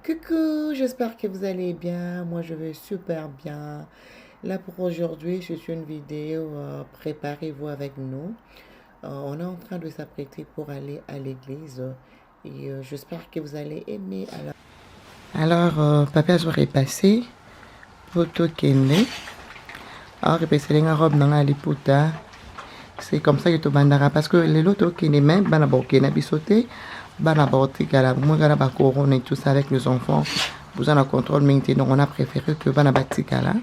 Coucou, j'espère que vous allez bien. Moi, je vais super bien. Là, pour aujourd'hui, je suis une vidéo. Préparez-vous avec nous. On est en train de s'apprêter pour aller à l'église. Et j'espère que vous allez aimer. Alors, papa, je vais passer. Photo Kende. Alors, je vais la robe dans la liputa. C'est comme ça que tu bandara. Parce que les lotos qui n'est même pas la bokena bisoté. Bana baotikala moi gana ba couronne et tout ça avec les enfants vous en a contrôle mais donc on a préféré que bana batikala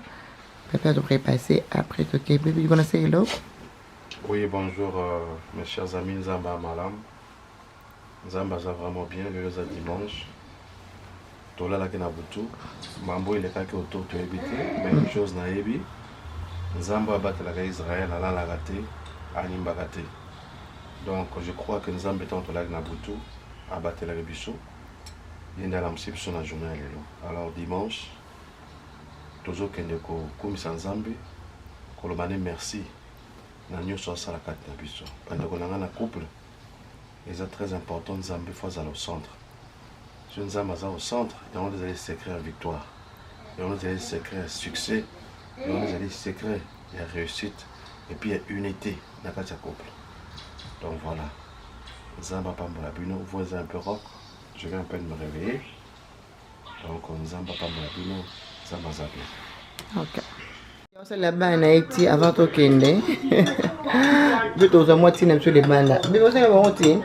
papa devrait passer après to ke baby you gonna say hello. Oui, bonjour mes chers amis. Nzamba Malam. Nzamba ça vraiment bien le dimanche. Tola la kena butu. Mambo il est quand autour de habiter même chose na yebi. Nzamba battre la Israël ala la raté animba raté. Donc je crois que Nzamba est entre la na butu à battre la biso. Il y a la musique sur la journée alors dimanche toujours kende ko kumisa Nzambe ko lo bane merci. Nous sommes à la carte d'habitude. Pendant qu'on a un couple, c'est très important de Zambie faut aller au centre. Si nous sommes au centre, il y a des secrets à victoire, il y a des secrets à succès, il y a des secrets à réussite, et puis il y a unité dans le couple. Donc voilà. Zamba Pambolabino, vous êtes un peu rock, je vais un peu me réveiller. Donc Zamba Pambolabino, Zamba Zabi. Ok. C'est là-bas en Haïti avant de Kende. Je te dis moi tu n'aimes pas les bandes. Mais vous savez bon tu.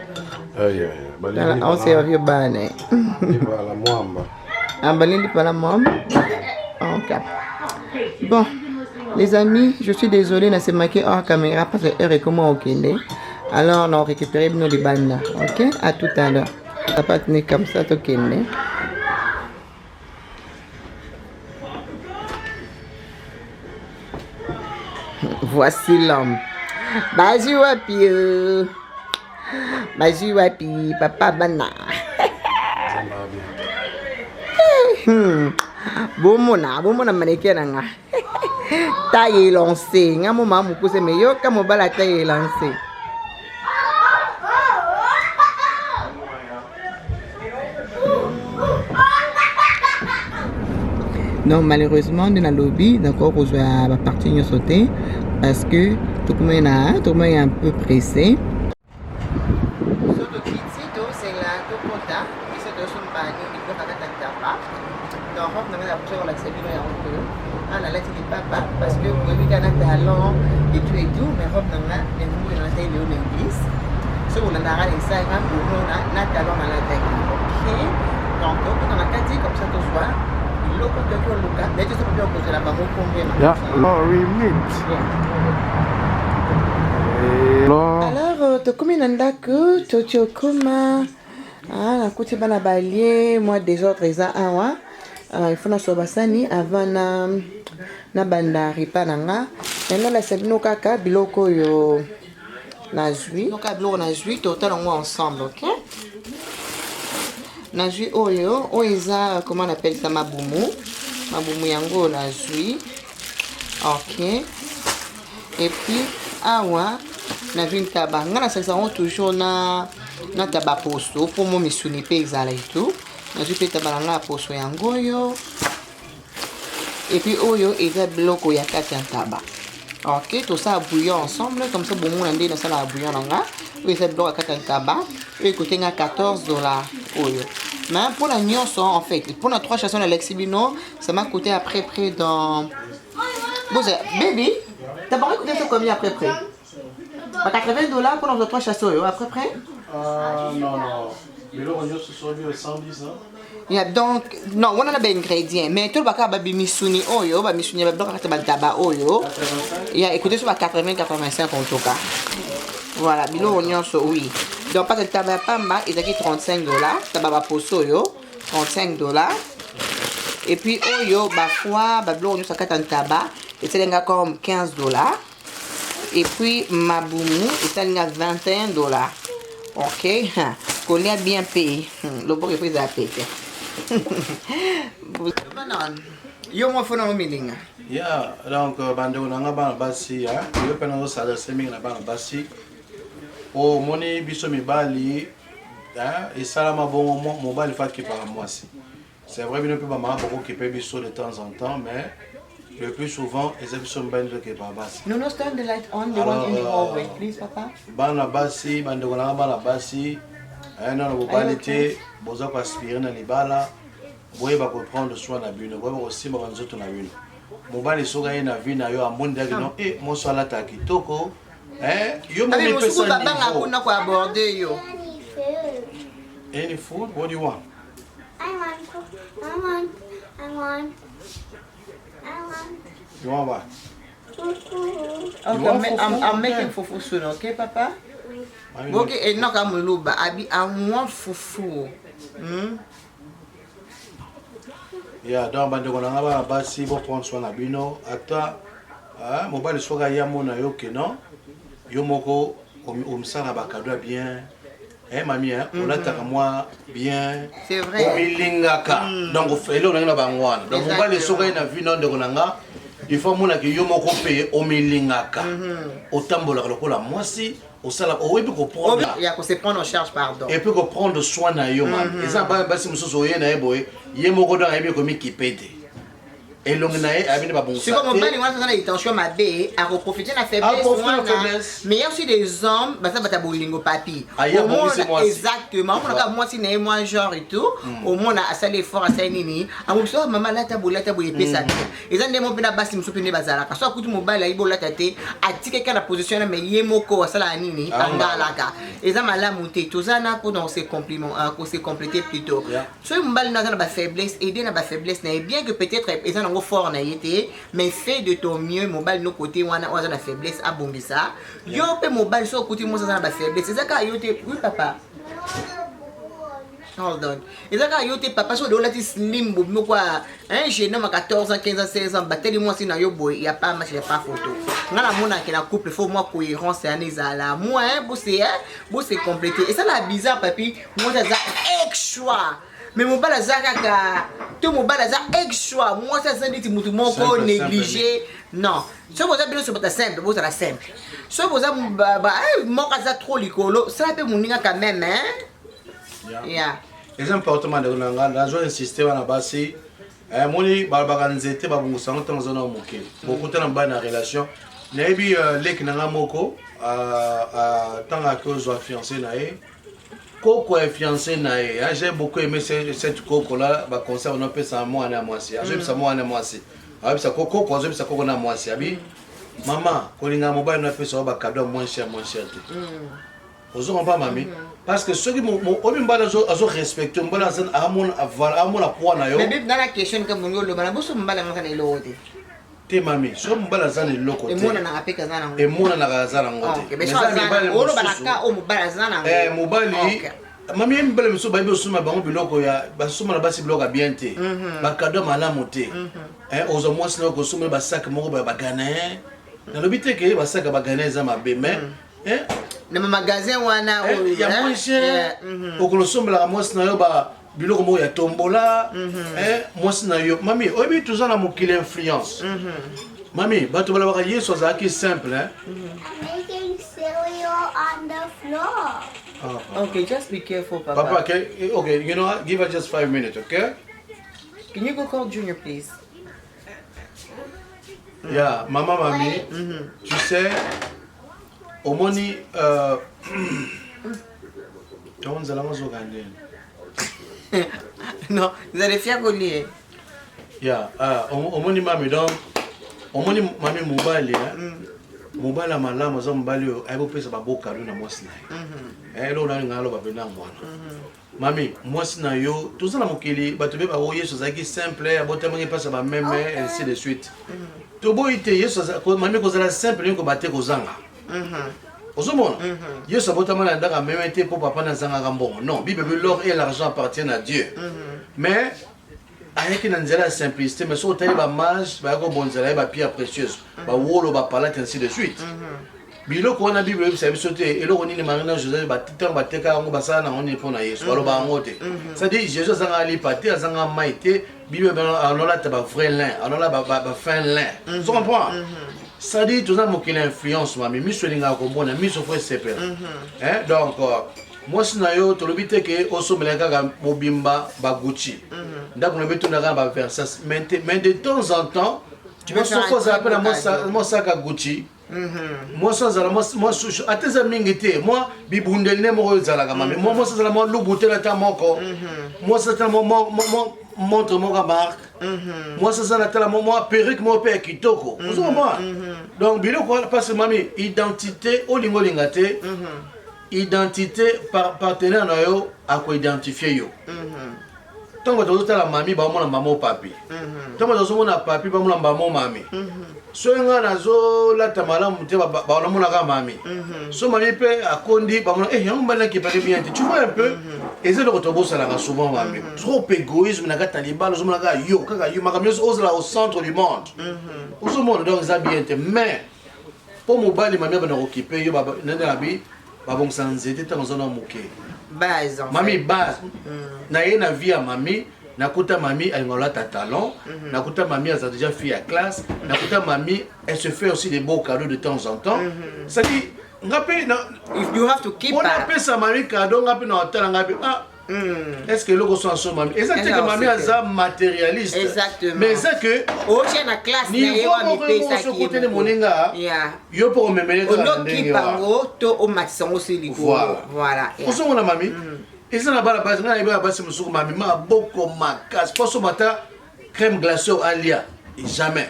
On sait vieux bandes. La mwamba. Ah balini pas la mwamba. Ok. Bon, les amis, je suis désolée de se marquer hors caméra parce que heure est comment au Kende. Alors on a récupéré nos les bandes. Ok, à tout à l'heure. Ça va pas tenir comme ça au Kende. Voici l'homme. Baji wapi. Baji wapi. Papa bana. Bomona maneke nanga. Taille lancé. Ngamo mamu kuse meyo kamo bala taille lancé. Donc malheureusement dans le lobby d'accord on va partir sauter parce que tout le monde est un peu pressé. Parce que vous voyez qu'il y a un talent et tout, mais robe dans la l'église. Ce qu'on a regardé ça, il y a un talent dans la tête. Ok, donc on a qu'à dire comme ça tout soir. Alors, tu comme nandako, tu comme ah, côté bana balier, moi des autres ils ont il faut na sobasani avant na banda ripa nanga. Maintenant la sebino kaka biloko yo na jui. Donc biloko na jui total on ensemble, OK? Na jui oyo eza comment on appelle ça mabumu yango na jui. OK. Et puis awa na vu taba ngana ça on toujours na taba posto pour moi misuni pe ezala et tout. Na jui pe taba na posto yango yo. Et puis oyo eza biloko ya kati ya taba. OK, tout ça bouillon ensemble comme ça bon monde ndé na ça la bouillon nanga. Oui, c'est biloko ya kati ya taba. Et coûter $14 oyo. Mais pour la nyonso en fait, pour nos 3 chansons Alexibino, ça m'a coûté à peu près dans bon baby, t'as pas coûté ça combien à peu près? $80 pour nos 3 chansons à peu près? Non. Mais là, on est sur 110 ans. Yeah, donc non, on a des ingrédients, mais tout le baka ba misuni oyo, ba misuni ba bloc kata taba oyo. Yeah, écoutez sur 80-85 en tout cas. Voilà, bilo oignon so oui. Donc pas que taba pamba, il a qui $35, taba poso yo, $35. Et puis oyo ba foie, ba bilo oignon ça kata taba, et c'est comme $15. Et puis mabumu, et ça a $21. OK, qu'on a bien payé. Le bon est pris à payer. Yo mo fona milinga. Yeah, donc bande on a ba basi ya, yo pena o sala seming na ba basi. O moni biso mibali, et ça ma bon mobile fa ki pa mwasi. C'est vrai, il y a maman beaucoup qui paye biso de temps en temps, mais le plus souvent, les habits bien qui pas basse. No, no, turn the light on, the one in the hallway, please, papa. Bana basi, bandegona bana basi, non, vous balité, vous avez aspiré dans les balles, vous pouvez prendre soin de la bune, vous pouvez aussi prendre soin de la bune. Mon bal est sur la vie, na yo amon diagno, et mon soir la takitoko, yo mon mais personne aborder yo. Any food? What do you want? I want. You want what? Okay, I'm making fufu soon, okay, papa? Okay, no kamuluba. I want fufu. Yeah, donc bandeko na ngaba basi bo prendre soin na bino. Ata mobile soka ya mona yo ke non. Yo moko omsana ba cadeau bien. Mamie, on a moi bien. C'est vrai. Omilingaka. Donc fait là on a ba ngwana. Donc mobile soka na vi non de konanga. Il faut mona ke yo moko payer omilingaka. Otambola lokola mwasi. Au sala au peut comprendre il y a qu'on se prendre en charge pardon et peut prendre soin na yo man et ça ba si muso ye na boy ye moko dans yebi ko mi kipete et longnae abine ba bon ça c'est comme on moi ça na intention ma bé à profiter la faiblesse mais il y a aussi des hommes bah ça va ta bolingo papi au moins exactement moi si na moi genre et tout au moins à ça l'effort à ça nini à mon soeur maman là ta boula ta boulé pesa et ça ndemo pena basi muso pene bazala ka so kutu mobile là ibola tate atike kana position mais ye moko ça la nini angalaka et ça mala monter tout ça na pour dans ces compliments pour se compléter plutôt so mobile na ba faiblesse aider na ba faiblesse na bien que peut-être et ça fort na yete mais fais de ton mieux mobile no côté wana la faiblesse à bongisa yo pe mobile so côté moi ça na ba faiblesse c'est ça ka yote oui papa hold on et ça ka yote papa so de la slim bobo quoi un jeune homme à 14 ans 15 ans 16 ans bateli moi si na yo boy y a pas match y a pas photo ngala mona que la couple faut moi cohérence et anezala moi bo c'est compléter et ça la bizarre papi moi ça extra mais mon bal azaka tout mon bal azaka extra moi ça c'est dit mutu moko négligé non ce vous avez bien c'est pas simple vous ça simple ce vous avez moi ça trop likolo ça peut moninga quand même hein yeah les important de nganga la joie insister wana basi moni balbaka nzete babungusa ntango zona moke beaucoup de na relation nebi lek nanga moko tanga ko zo fiancé na e Coco est fiancé naé. J'ai beaucoup aimé cette coco là. Bah concert on appelle ça moi à moi si. J'aime ça moi à moi si. Ah ça coco quoi j'aime ça coco na moi si. Abi maman kolinga mobile on appelle ça bah cadeau moins cher. Vous en pas mamie parce que ceux qui m'ont obimbala azo respecter mbala zan amon la poa na yo. Mais dans la question que mon le bala bosso mbala ngana lote. Te mami so mbala zan eloko te. Et mona na apeka zana. Et mona na zana ngote. Mais ça zana olo balaka o mbala zana. Mobali mami mbele miso ba suma bango biloko ya basuma na basi biloko bien te. Ba cadeau malamu te. Ozo moi sino ko suma ba sac moko ba gagner. Na lobite ke ba sac ba gagner za mabe mais na magasin wana ya moins cher. Okolo suma la moi sino ba biloko mo ya tombola moi sino yo mami obi toujours na mokile influence. Mami bato bala ba yeso za ki simple Making cereal on the floor. Okay, just be careful, Papa. Papa, okay, you know what? Give her just 5 minutes, okay? Can you go call Junior, please? Yeah, maman, mamie, tu sais, au moni, comment nous allons organiser? Non, vous allez faire quoi lier? Yeah, au moni, mamie, donc, au moni, mamie, mobile, mobile à malamu za mbali aibo pesa baboka na mwasi na lo na ngalo ba bena mwana mami mwasi na yo tozala mokili bato be ba o yeso zaki simple abota mangi pesa ba meme ainsi de suite to boite yeso mami ko zala simple ko bate ko zanga ozomona yeso abota mana ndaka meme te po papa na zanga ngambongo non bible l'or et l'argent appartiennent à Dieu mais avec une simplicité, mais sur le mage, ba bonzela ba pierre précieuse, ba wolo ba palate ainsi de suite. Bilo ko na bible ça sauter et lo ni marina Joseph ba titan ba teka ngo basala na oni pona Yesu balo ba ngote. Ça dit Jésus zanga ali pati zanga maite bible anola ta ba vrai lin, anola ba fin lin. Tu comprends? Ça dit tout ça mo qui l'influence mami mi solinga ko bona mi so frère sepel. Donc moi si na yo tolobi te ke osomela kaka mobimba ba Gucci ndako na beto na ba Versace mais de temps en temps tu peux soko za pe na mo saka Gucci moi sans ala moi ateza mingi te moi bibundel ne mo zala kama moi sans ala mo lubuté na ta moko moi ça ta mo montre mon marque moi ça na ta moi perruque mo pe kitoko vous comprends donc bilo ko parce que mami identité olingo lingate identité partenaire na yo a ko identifier yo tango tozo la mami ba mona maman papi tango tozo mona papi ba mona maman mami so nga nazo la tamala mute ba na mona ka mami so mami pe akondi ba mona yango bana ki pare bien tu vois un peu et c'est le retour ça là souvent mami trop égoïsme na ka taliban zo mona ka yo kaka yo makamyo zo là au centre du monde au monde donc ça bien mais pour mobile mami ba na occuper yo ba na bi ba bon sans été tant zona moké base mami base na ye na vie ya mami nakuta mami alingola ta talent nakuta mami a déjà fait à classe nakuta mami elle se fait aussi des beaux cadeaux de temps en temps ça dit ngapi na if you have to keep on appelle ça mami cadeau ngapi na hôtel ngapi ah est-ce que logo sont ensemble mami exactement mami aza matérialiste exactement mais c'est que au chien na classe na yo wa mipesa qui côté de moninga yo pour memele ka ndenge bango to o matsango sili voilà on a mami et ça na bala base na iba basi musuku mami ma boko makas poso mata crème glacée au alia jamais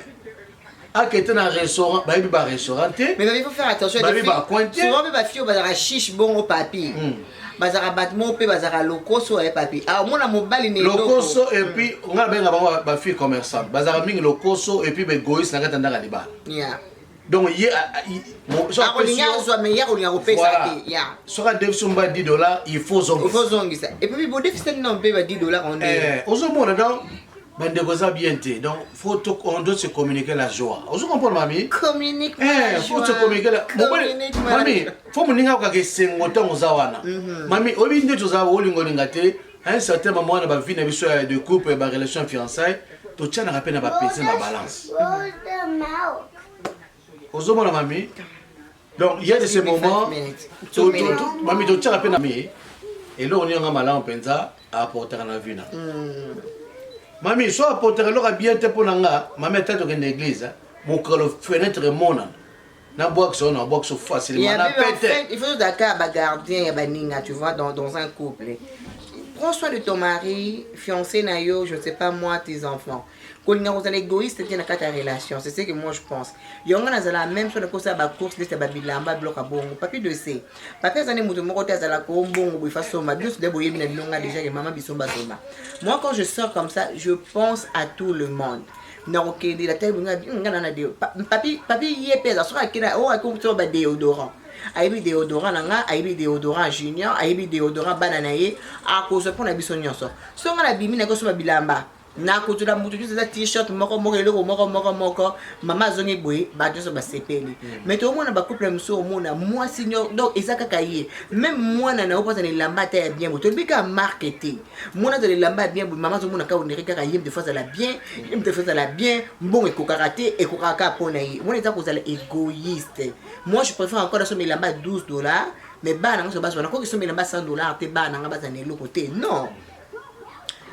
à que tu un restaurant bah il va restaurant mais il faut faire attention bah il va cointer souvent ba fio bazara chiche bon au papier bazara batmo pe bazara lokoso et papier ah mona mobali ne lokoso et puis on a benga ba fille commerçante bazara mingi lokoso et puis be goïs na katanda ka liba donc il so sera $10 il faut zongisa et puis bon déficit non pe ba $10 on dit ozomona donc bande goza bien te donc faut on doit se communiquer la joie ozo comprendre mami communique faut se communiquer la mami faut moninga ka ke sengo tango zawana mami obi nde toza olingo lingate à un certain moment na ba vie na biso de couple ba relation fiançailles to tchana rappel na ba peser na balance ozomona mami donc il y a de ces moments mami to tchana rappel na mi et là on y a malin penza à apporter na vie na mami soit apporter l'ora bien te ponanga mami tête de l'église mon colo fenêtre mona na box on a box facilement na pété il faut d'accord ba gardien ya baninga tu vois dans un couple prends soin de ton mari fiancé na yo je sais pas moi tes enfants quand vous êtes égoïste dans ta relation c'est ce que moi je pense yonga na la même chose que ça ba course liste ba bilamba bloc a bongo papi de c papi azane muto moko te azala ko bongo bi façon ma biso de boyebi na bilonga déjà que maman bisomba soma moi quand je sors comme ça je pense à tout le monde na okende la tête ngana na de papi yé pesa so akina o akumto ba déodorant aibi déodorant nanga aibi déodorant junior aibi déodorant banana ye a cause pour na biso nyonso so ngana bimi na ko so ba bilamba na kutula mutu juste t-shirt moko eloko moko mama zongi boy ba juste ba sepeli mais to mona ba couple mso mona moi signor donc ezaka kaye même moi na opasa ne lamba ta bien to bika marketing mona de lamba bien mama zo mona ka on reka yim de fois la bien yim de fois la bien bon et kokaraté et kokaka pona yi mona za kozala égoïste moi je préfère encore so lamba $12 mais bana ngo so ba so na ko so lamba $100 te bana nga ba za ne loko te non.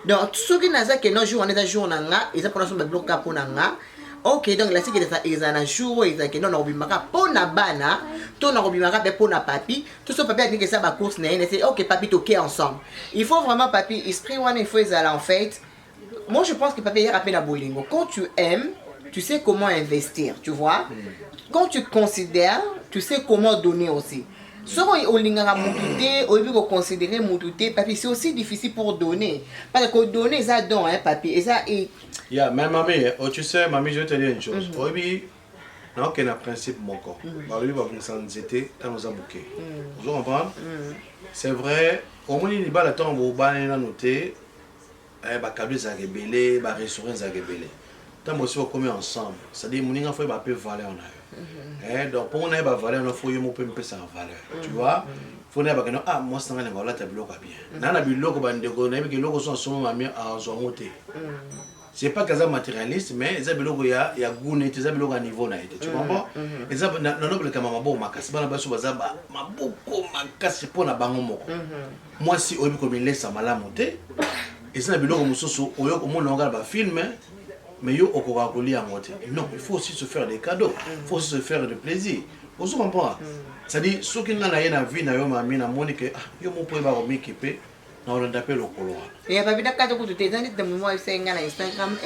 Donc, ce qui n'a pas que nos jours, on est un jour, ils ont pris un bloc pour nanga. Ok, donc là, c'est que ils ont un jour, ils ont que non, on a obimaka pour na bana, tout on a obimaka pour na papi, tout ce papi a dit que ça va course n'est, c'est ok, papi, toqué ensemble. Il faut vraiment papi, esprit one, il faut les aller en fait. Moi, je pense que papi est rappelé à bolingo. Quand tu aimes, tu sais comment investir, tu vois. Quand tu considères, tu sais comment donner aussi. Si on a considérer papi, c'est aussi difficile pour donner. Parce que donner, ça donne, hein, papi. Et ça, yeah, mais mamie, tu sais, mamie, je vais te dire une chose. Oui, non, qu'il y a un principe, mon corps. Oui, va vous s'enzeter, dans nos abouquets. Vous comprenez? C'est vrai, au moins, il y a le temps où on va noter, bah, câble, ça rebelle, bah, restaurant, ça rebelle. Tant aussi, on commet ensemble. C'est-à-dire, mon ingénieur, il va peu valeur en a. Donc, pour qu'on ait la valeur, il faut que peu sa valeur. Tu vois? Il faut que nous ah, moi, c'est un peu là, tu as bien. Dans la biloco, il y a des gens qui sont en train de c'est pas qu'ils sont matérialistes, mais ils ont il y a goût, ils ont un niveau na été. Tu comprends? Ils ont noble comme mabo makas, bana baso bazaba maboko makas pour na bango moko. Moi si obi comme il laisse mala monter, ils ont biloko mususu oyo ko mona ngala ba film mais yo okoka kolia ngote. Non, il faut aussi se faire des cadeaux, il faut aussi se faire de plaisir. Vous comprenez? C'est-à-dire ceux qui n'ont rien à vie na yo mami na monique yo mo po ba ko mikipe. Non, on appelle au couloir. Et après, il y a des gens qui ont dit moi, c'est un Instagram.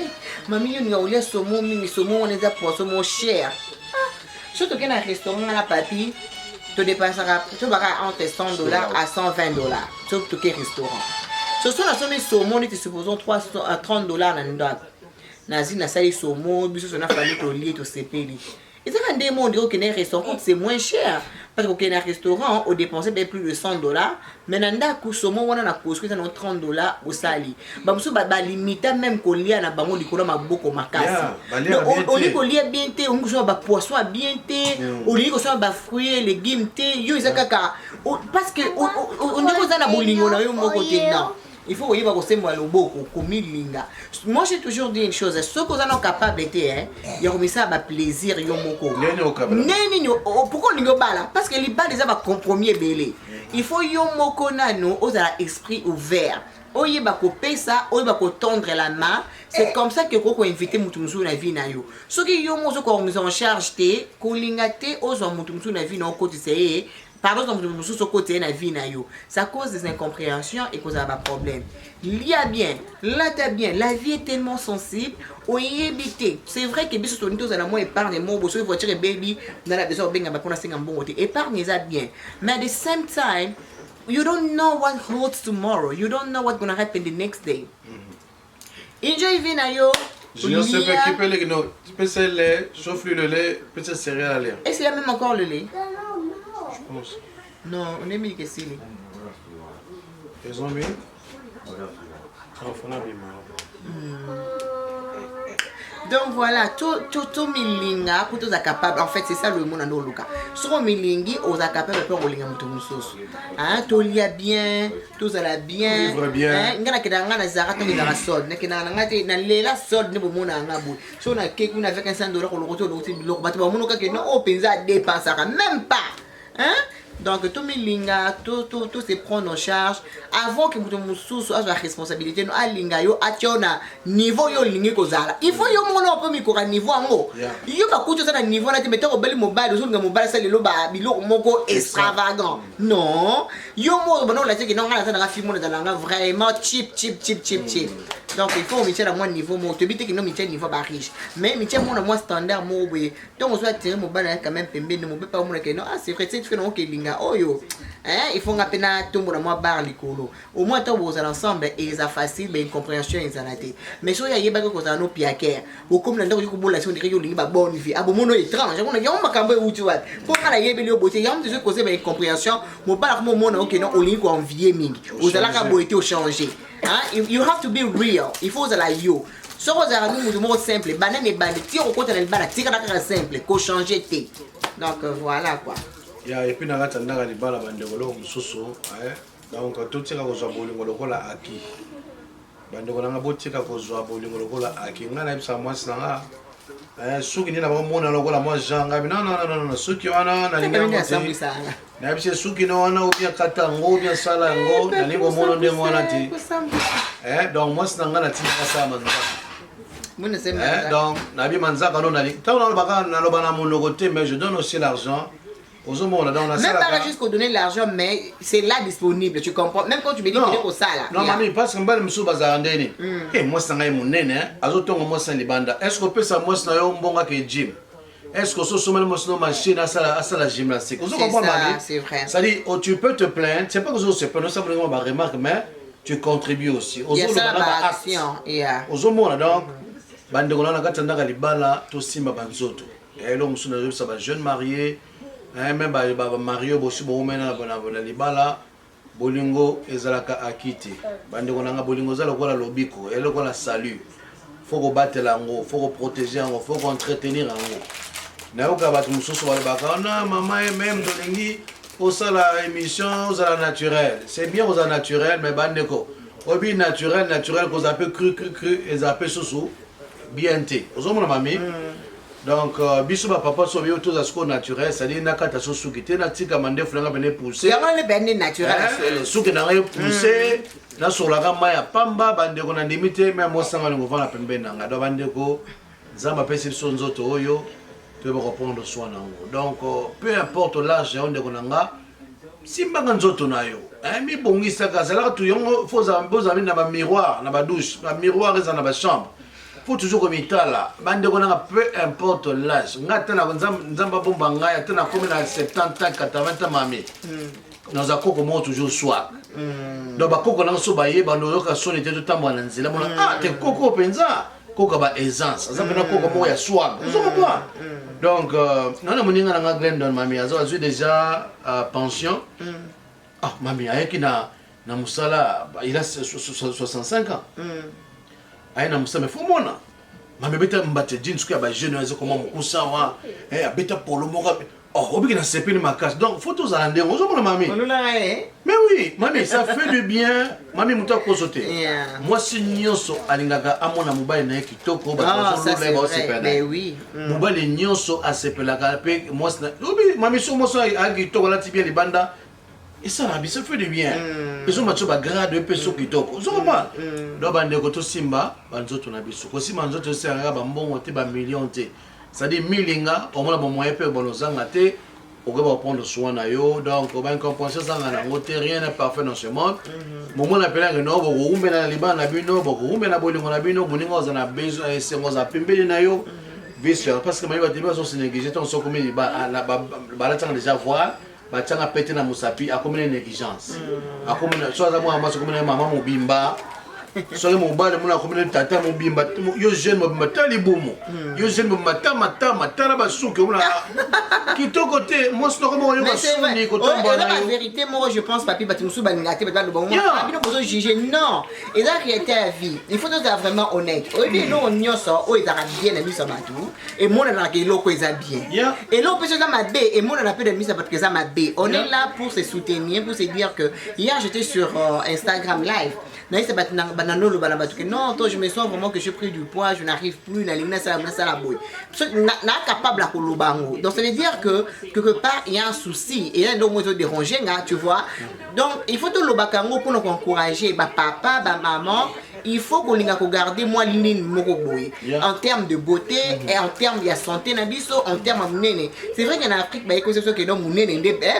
Mamie, il y a des saumons, mais saumons, on les a pour saumons chers. Surtout qu'il y a un restaurant à la papille, tu dépasseras entre $100 à $120. Surtout qu'il y a un restaurant. Ce sont les saumons, nous supposons $30 dans le dos. Nazi, na sali saumons, bis on a fallu que lié au CP. Et ça, des mondes qui ont un restaurant, c'est moins cher. Parce qu'il y a un restaurant, on dépense plus de $100. Mais dans le saumon, on a coûté $30 au sali. Parce que on limite même qu'on lit à bango du ma beaucoup ma casse. On lit qu'on lit bien té, on dit qu'on poisson bien té, on dit qu'on soit fruits, légumes té, yo ils kaka. Parce que on dit qu'on a la bouline, on a eu mon côté non. Il faut y avoir moi j'ai toujours dit une chose, ceux qui sont capables d'être, ils ont mis ça à plaisir. Pourquoi on ne pas? Parce que les balles déjà compromis belé. Il faut y avoir esprit ouvert. Oye ba ko pesa, oye ba ko tendre la main. C'est comme ça que ko inviter mutumzu na vie na yo. Ce qui yo mo ko mise en charge te, ko lingate ozo mutumzu na vie na ko tse. Par exemple, sur ce côté, la vie, ça cause des incompréhensions et cause un problème. Il y a bien, là, tu as bien, la vie est tellement sensible, on y éviter. C'est vrai que si on a moins épargne, mon beau, voiture et baby, on a besoin de bon côté. Épargne, ça bien. Mais at the same time, you don't know what holds tomorrow. You don't know what's going to happen the next day. Enjoy vie, yo. Je sais pas qui peut les gnos. Tu peux le lait, chauffe-lui le lait, peut-être céréales à lait. Est-ce qu'il y a même encore le lait? Non, on est mis que c'est. Ils ont mis. Donc voilà, tout milinga, pour tous capable. En fait, c'est ça le monde en Oluka. Sur milingi, aux capable de faire rouler un mouton sauce. Hein, tout lia bien, tout ça bien. Vivre bien. Hein, ngana kedanga na zara to ngana sol, na kedanga ngate na lela sol ne bo mona ngabu. So na cake na avec $100 ko lokoto lokoti biloko batu ba monoka ke no o penza dépenser même pas. Hein? Donc tout milinga, tout se prendre en charge avant que vous sous la responsabilité no alinga yo ationa niveau yo lingi kozala. Il faut yo mona on peut mi ko niveau ngo. Yo ba kuto ça niveau na te mettre au bel mobile zo nga mobile ça lelo ba biloko moko extravagant. Non, yo mo bono la teke no ngala ça na film na nga vraiment cheap. Donc il faut mettre à moi niveau mo te bite que no mettre niveau ba riche. Mais mettre moi moi standard mo we. Donc on soit tirer mobile quand même pembe no mo pas mo que non c'est vrai c'est fait non que linga oyo. Hein, il faut ngapena tombo na moi bar likolo. Au moins toi vous allez ensemble et ça facile mais une compréhension insanité. Mais so ya yeba ko za no piaker. Au comme ndako ko bola so ndiko lingi ba bonne vie. Abo mono étrange. On a ya makambo e uti wat. Pour kala yebe le beauté, ya mte causer ba incompréhension. Mo ba ko mo OK non au lingi ko envier mingi. Vous allez ka beauté au changer. Hein, you have to be real. Il faut la yo. Ce que vous avez nous simple, banane et banane, tire au côté de la banane, tire la simple, qu'on changer thé. Donc voilà quoi. Et puis, on a dit que les balles donc tout ce que vous avez acquis. Bandeko nanga botika kozwa bolingo lokola akingana bisa mwasi nanga suki nina bamona lokola mwa janga non suki wana na linga moti na bise suki no wana obia katango obia sala ngo na lingo mono nde mwana ti donc mwasi nanga na tina kasa manzaka donc na bi manzaka no na li tauna baka na loba na monoko te mais je donne aussi l'argent aux hommes là dans la salle. Même pas juste pour donner l'argent, mais c'est là disponible, tu comprends? Même quand tu me dis que tu es au salle. Non, mamie, parce que je suis bazarandeni. Et moi, c'est un monene, azotongo moi c'est libanda. Est-ce que peut ça moi c'est un bon que gym? Est-ce que ce sont même une machine à la gymnastique? Vous comprenez mamie? C'est vrai. Ça dit, tu peux te plaindre, c'est pas que je peux non simplement ma remarque, mais tu contribues aussi. Il y a ça action. Aux hommes là donc, bande ko na katanda ka libala to simba banzoto. Et là, on se retrouve ça jeune marié. Même Mario bosi bo mena bona libala bolingo ezalaka akiti bande konanga bolingo zala kola lobiko ele kola salut faut ko batela ngo faut ko protéger ngo faut ko entretenir ngo na yoka batu mususu wale bakana mama et même dolingi au sala émission aux ala naturel c'est bien aux ala naturel mais bande ko obi naturel ko zape cru et zape susu bien te ozomona mami donc biso papa so bio to za siko naturel ça dit nakata so suki te na tika mandefu nanga bene pousser yango le bende naturel suki nanga pousser na sur la gamba ya pamba bande ko na ndimite même mo sanga ngo vana pembe nanga do bande ko zamba pesi so nzoto oyo tu vas reprendre soin nango donc peu importe l'âge on de konanga simbanga nzoto na yo mi bongisa kazala tu yongo foza bozami na ba miroir na ba douche ba miroir eza na ba chambre faut toujours comme itala bande konanga peu importe l'âge ngata na nzamba bomba ngaya tena comme na 70 ans 80 ans mami nous avons comment toujours soir donc ba koko na so ba ye ba no ka soni te to tamba na nzela mona ah te koko penza koko ba aisance ça pena koko mo ya soir vous comprenez pas donc non na moninga na Glendon mami azo azui déjà pension ah mami ayeki na musala il a 65 ans ayena musala mais faut mona mami beta mbate jeans ko ya ba jeune azo comment mukusa wa beta polo moka oh obiki na sepini makasi donc faut tous aller on zo mona mami mais oui mami ça fait du bien mami muta ko sauter moi si nyonso alingaka amona mobile na kitoko ba zo le ba sepena mais oui mobile nyonso asepelaka pe moi obi mami so mo so a kitoko la tibia libanda et ça ça fait du bien ils ont match ba grade pe so kitoko zo ma do bande ko to simba banzoto na biso ko simba nzoto seranga ba mbongo te ba million te ça dit milinga au moins bon moyen pe bonozanga te on va prendre soin na yo donc on va compenser ça na ngote rien n'est parfait dans ce monde moment na pela que no bo rumbe na liba na bino bo rumbe na bolingo na bino boningo za na besoin et c'est ngoza pembeli na yo vice parce que mali ba teba so se négliger ton so comme ba la tanga déjà voir ba tanga péter na musapi a comme une négligence a comme so za mo amaso comme mama mobimba soki mobali mona komina tata mobimba yo jeune mobimba tali bomo yo jeune mobimba tama tala basuki mona kitoko te moi sino comme yo basuni kotomba na yo vérité moi je pense papi batimusu balingate ba le bon moment bino bozo juger non et là qui était à vie il faut être vraiment honnête obi no nyoso o ezaka bien na miso batu et mona na ke loko eza bien et là on peut se dans ma B et mona na peu de miso parce que ça ma B on est là pour se soutenir pour se dire que hier j'étais sur Instagram live non, toi je me sens vraiment que j'ai pris du poids, je n'arrive plus, la boue. Capable à donc ça veut dire que quelque part il y a un souci et là donc moi je déranger tu vois. Donc il faut tout le bakango pour nous encourager papa, maman. Il faut qu'on garde moi en termes de beauté et en termes de santé en termes de c'est vrai qu'en Afrique bah écoute c'est que non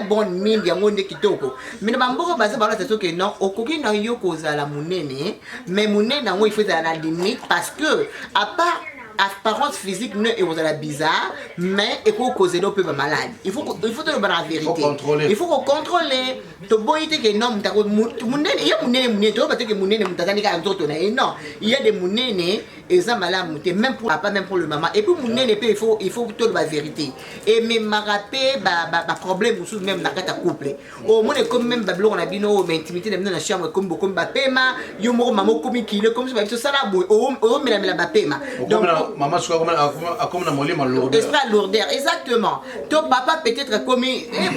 bonne mine ya monde kitoko mais na mboko base ba c'est que non okoki na yo kozala munene mais munene ngo il faut à la limite parce que à part apparence physique ne est la bizarre mais il faut causer nos peuples malades il faut te le la vérité il faut qu'on contrôle to boyite que non mutako munene il y a munene to parce que munene mutazani ka nzoto na non il y a des munene et ça malade même pour papa même pour le maman et puis munene il faut te la vérité et même maraper problème ou même dans ta couple au moins comme même bablo on a bino mais intimité dans la chambre comme beaucoup bapema yo mo maman comme kilo comme ça ça la boy o mais la bapema donc maman soit comme na molima lourdeur extra lourdeur exactement ton papa peut-être comme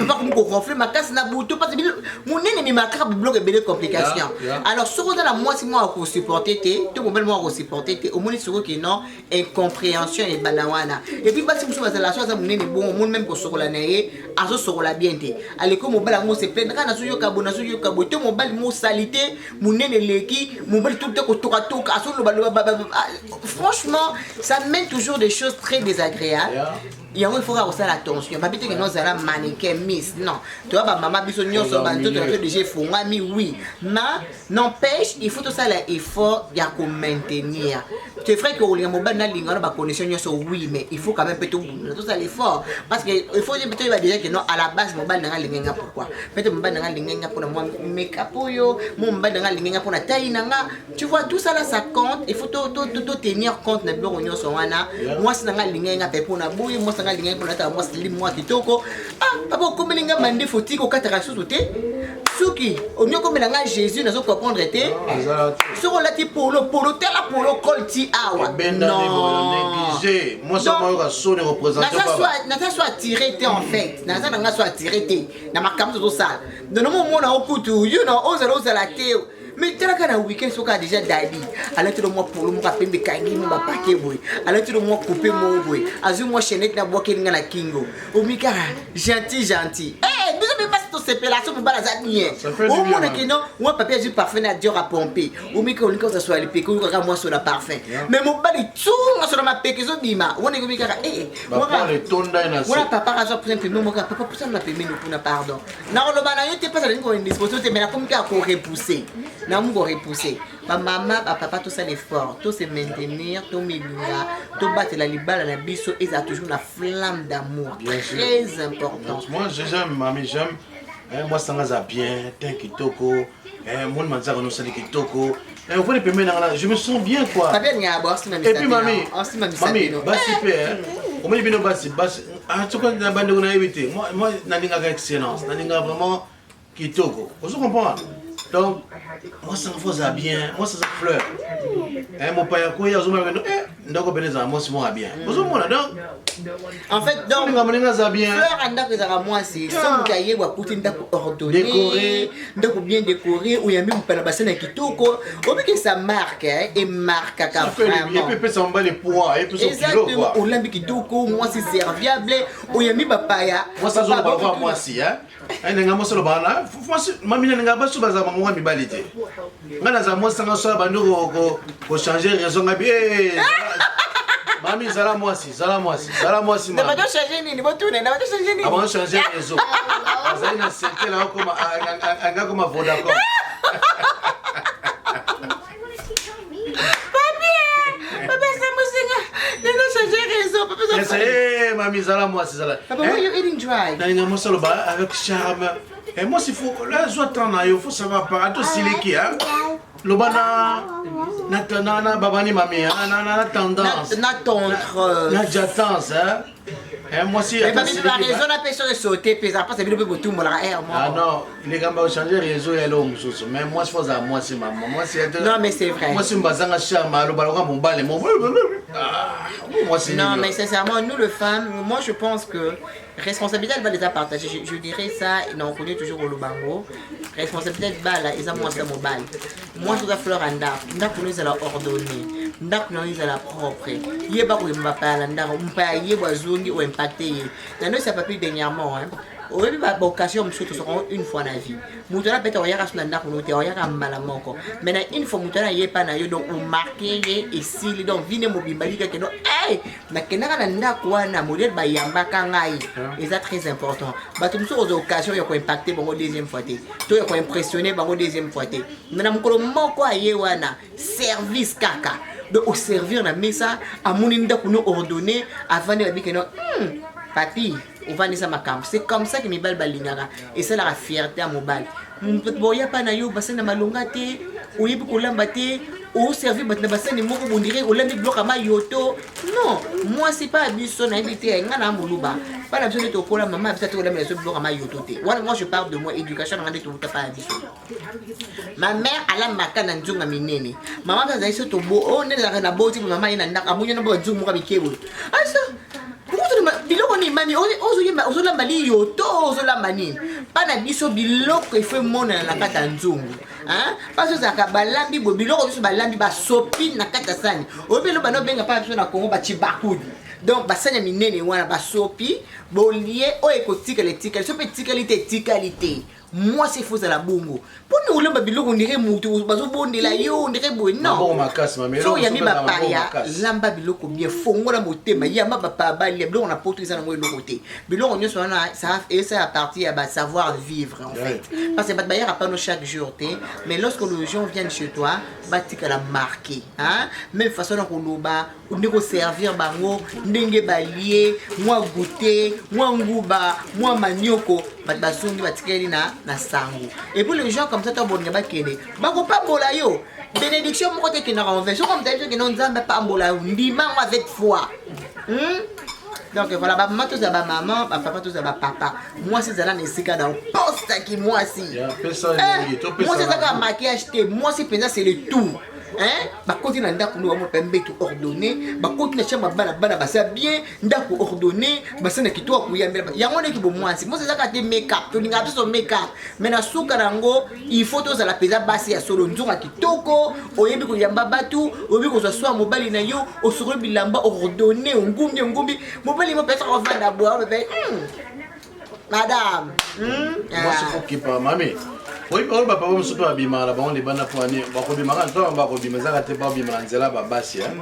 papa comme ko gonfler ma casse na bouton parce que mon nene mi makra bloque belle complication alors sur dans la moi si moi ko supporter tout mon moi ko supporter au moins sur que non incompréhension et banawana et puis pas si vous la chose mon nene bon mon même ko sokola naé azo sokola bien té allez comme mon bala mo se plaindra na suyo kabo tout mon bal mo salité mon nene leki mon bal tout ko toka aso franchement ça mène toujours des choses très désagréables. Il faut avoir ça l'attention. Pas que nous allons mannequin miss. Non. Tu vois, maman, bisous, nous sommes en train de déjà font oui. Mais n'empêche, il faut tout ça l'effort de maintenir. C'est vrai que les mobile na linga ba connexion oui, mais il faut quand même tout ça l'effort parce que il faut peut-être déjà que non à la base mobile na linga pourquoi. Peut-être mobile na linga pour moi make-up yo, mobile na linga pour na taille na. Tu vois tout ça là ça compte. Il faut tout tenir compte na blog nyo so wana. Moi c'est na linga pe pour na boui, moi c'est na linga pour na ta moi slim moi kitoko. Ah papa comme linga mande foti ko katara sous-te. Suki, on y a comme na Jésus na zo comprendre té. Sur la ti polo tel la polo colti awa. Non. Moi ça moi sonne représenté pas. Na soit attiré té en fait. Na ça soit attiré té. Na makamto to ça. De no mo na okutu, you know, oza té. mais tu as un week-end sur déjà Dali. Alors tu le moi pour le moi payer des kangi mon paquet boy. Alors tu le moi couper mon boy. Azu moi chaînette na bois kenga na kingo. O mika gentil. Eh, nous pas cette séparation pour balaza bien. Au moins que non, moi papier du parfum na dur à pomper. O mika on ça soit le péco moi sur la parfum. Mais mon bali tout moi sur ma pékezo bima. On est mika moi le tonda na. Voilà papa raso pour imprimer mon papa pour ça me payer nous pour pardon. Na on le bana yo te pas ça une disposition mais la comme qui a repousser. Na mo repousser. Ma maman, ma papa tout ça l'effort, tout se maintenir, tout milinga, tout battre la libala na biso et ça toujours la flamme d'amour. Très important. Moi j'aime mamie j'aime. Moi ça va bien, t'es kitoko. Mon manza nous sali kitoko. On va les permettre là, je me sens bien quoi. Et puis mamie, bah super. On m'a dit bien basi. Ah tu connais la bande on a évité. Moi nalinga excellence, nalinga vraiment kitoko. Vous comprenez? Donc, moi ça me faisait bien, moi ça fleur. Mon père, quand il y a un moment, moi c'est moi bien. En fait, donc, fleur anda que ça moi c'est son cahier ou à nda ordonné, bien décoré, ou il y a même pas la bassine qui toko, au que ça marque et marque à vraiment. Et puis ça me les poids, et puis ça kilo quoi. Au lambi qui toko, moi c'est serviable, ou il y a même papaya. Moi ça je pas moi si hein. Nga mo solo bana, mami nga ba suba za mamu mi balite. Ngana za mo sanga so ba ndo ko changer raison ngabi mami zala moi si mami. Na ba changer nini, bo tourner, na ba changer nini. Avant changer raison. Azali na sente là comme anga comme Vodacom. Hey, mamie, zala moi, c'est zala. Papa, why are you eating dry? Nalinga mosalo ba avec charme. Et moi s'il faut là je attends là, il faut savoir pas tout siliki hein. Lobana na babani mamie, na tendance. Na tendre. Na j'attends hein. Et moi si mais la raison la personne est sauter puis après c'est bien pour tout mon air moi. Ah non, les gars vont changer réseau et l'homme sous. Mais moi je fais à moi c'est maman. Moi c'est non mais c'est vrai. Moi c'est mbazanga charme, le ballon mon balle mon. Moi c'est non mais sincèrement nous les femmes, moi je pense que responsabilité elle va les partager. Je dirais ça, on connaît toujours au Lubango. Responsabilité balle ils ont moi ça mon balle. Moi je dois fleur en d'art. Ndako nous à la ordonner. Ndako nous à la propre. Yeba ko mbapa la ndako mpa yeba zongi ou impacté. Dans ça pas plus dernièrement hein. Au début bah occasion monsieur tout seront une fois dans la vie. Mutana peut-être on y a na ndako nous te on y a malaman ko. Mais une fois mutana yepa na yo donc on marquer et si donc vine mobimali que non hey na kenaka na ndako wana modèle ba yamba kangai. Et ça très important. Bah tout sur aux occasions yo ko impacter bon deuxième fois té. To yo ko impressionner bon deuxième fois té. Mais na mukolo moko aye wana service kaka. Donc au servir na mesa à mon ndako nous ordonner avant de dire que non papi on va dire ma camp. C'est comme ça que mes balles balingara et c'est la fierté à mon bal. Bon y a pas na yo bassin na malonga té ou y beaucoup lamba té ou servir batna bassin ni moko bondirer ou lambi bloc ama yoto. Non, moi c'est pas biso na invité ngana moluba. Pas la besoin de to kola maman peut-être ou lambi bloc ama yoto té. Moi je parle de moi éducation na tout pas biso. Ma mère ala makana nzunga minene. Maman ka zaiso to bo o ne la na boti maman ina ndaka amunyo na bo nzunga ka bikebo. Asa biloko ni mami ozolamba li yoto ozolamba nini pana biso biloko efe mona na kata nzungu parce ozalaka balambi bo biloko biso balambi basopi na kata sani oyebelo bana obenga mpa biso na Congo bachibakudi donc basani ya minene wana basopi bolie oyo ekotikala etikali so mpe etikali te etikali te moi c'est faux à la bongo pour nous le babilo on dirait mutu bazo bonde la yo on dirait boy non bon makas ma melo so ya mi bapaya lamba biloko bien fongo na motema ya ma papa bali biloko na poto ça na mo le côté biloko nyo so na ça et ça à partir à savoir vivre en fait parce que batbaya a pas no chaque jour té mais lorsque les gens viennent chez toi batika la marqué hein même façon na koloba on ne servir bango ndenge balié moi goûter moi nguba moi manioko batbasungi batikeli na sango et pour les gens comme ça to bonga bakene bako pa bola yo bénédiction moko te ki na renverser comme d'habitude que non nzamba pa bola ndima avec foi donc voilà ba maman tous ba maman ba papa tous ba papa moi c'est ça na sika dans poste qui moi si moi c'est ça ka maquillage te moi c'est pensa c'est le tout hein ba côté na ndako no mo pembe tout ordonné ba côté na chama bana basa bien ndako ordonné basa na kitwa ku yambela yango ne ki bo mwasi mo ça ka te make up to linga to make up mais na suka nango il faut to za la pesa basi ya solo nzunga kitoko oyebi ko yamba batu oyebi ko so mobali na yo osoro bilamba ordonné ngumbi mobali mo peut-être vendre boire bébé madame moi c'est faut qui pas mamie oui on va pas me souper à bimala ba on les bana pour année ba ko bimala to ba ko bimeza te ba bimala nzela ba basi hein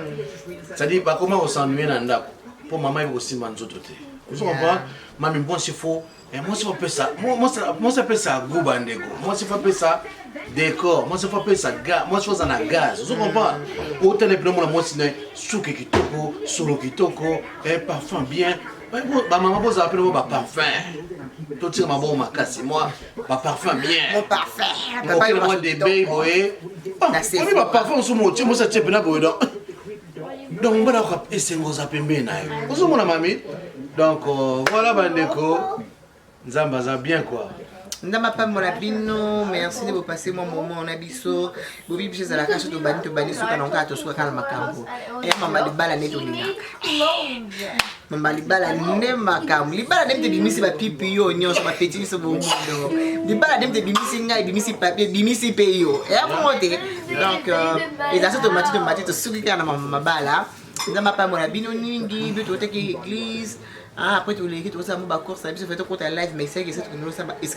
ça dit ba comment on s'ennuie na ndako pour maman il aussi manzoto te vous comprenez mamie bon c'est faux et moi c'est pas ça moi ça peut ça goût bandego moi c'est pas ça décor moi c'est pas ça gaz moi c'est ça na gaz vous comprenez autant les pneus moi c'est souke kitoko solo kitoko et parfum bien ba maman pose appeler ba parfum tout tire ma bon makasi moi ba parfum bien mon parfum papa il moi des baby boy on ba parfum sur mon moi ça tient na boy donc on va ko esengo za pembe na yo ozo mona mami donc voilà bandeko nzamba za bien quoi. Ndama pa molabino, merci de vous passer mon moment on a biso. Vous vivez chez la cache de bani suka na nka to suka kana makambo. Mama libala ne to linga. Mama libala ne makambo. Libala dem te bimisi ba pipi yo nyonso ba petit so bo mundo. Libala dem te bimisi ngai bimisi papier bimisi pe yo. Et à monter. Donc et dans cette tomate to suka kana mama bala. Ndama pa molabino ningi bitu te ki église. Après tout les tout ça mon course ça fait tout à live mais c'est que est-ce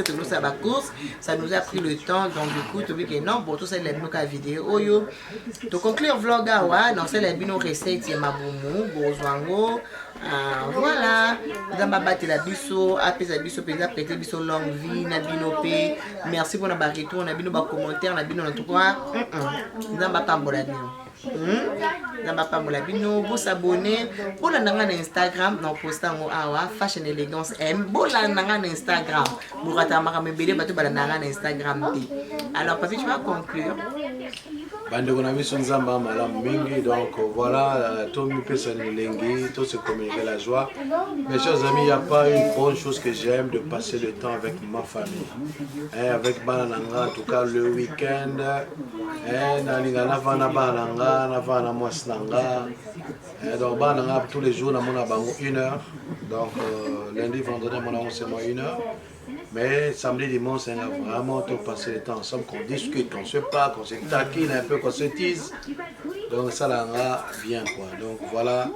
que nous ça course ça nous a pris le temps donc du coup tu veux que non pour tout ça les blocs à vidéo yo to conclure vlog awa donc c'est les bino recettes ya mabumu bozwango voilà dans ma batte la biso apesa biso pesa pété biso longue vie na bino pe merci pour na ba retour na bino ba commentaire na bino en tout cas dans ma pambola bino Namba pa molabino vous abonner pour la nanga na Instagram dans postango awa fashion élégance m bola nanga na Instagram burata maka mebele bato bala nanga na Instagram ti alors papi tu vas conclure bande qu'on a vu sur nzamba malam mingi donc voilà tout mi personne lengi tout se communiquer la joie mes chers amis il y a pas une bonne chose que j'aime de passer le temps avec ma famille avec bananga en tout cas le week-end na linga na vana bananga na vana mwasnanga donc bananga tous les jours na mona bango 1 heure donc lundi vendredi mona c'est moi 1 heure. Mais samedi, dimanche, c'est vraiment tout passer le temps ensemble, qu'on discute, qu'on se parle, qu'on se taquine un peu, qu'on se tease. Donc ça là bien quoi. Donc voilà,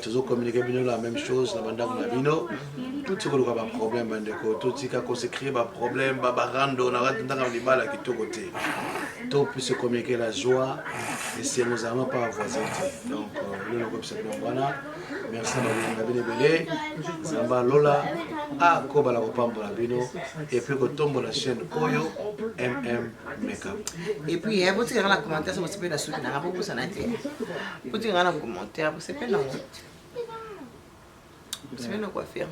toujours communiquer bien la même chose, la bande qu'on a vino. Tout ce qu'on a un problème, tout ce qu'on s'écrit, un problème, babarando, on a dans les balles qui tout côté. Tout puisse communiquer la joie et c'est nous allons pas avoir. Donc nous nous comme voilà. Merci à vous belé Zamba Lola a Kobala Opambola Bino et puis que tombe la chaîne Oyo Makeup. Et puis vous tirez dans la commentaire si vous savez la suite na vous ça n'a été. Vous tirez dans la commentaire vous savez non. Vous savez quoi faire.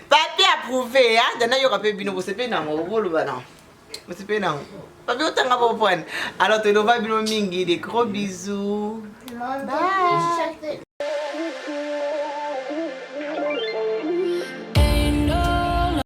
Papier approuvé hein dana yo rappel bino vous savez non vous le non. Vous savez non. Papi otanga pour prendre. Alors tu le vas bien mingi des gros bisous. Bye.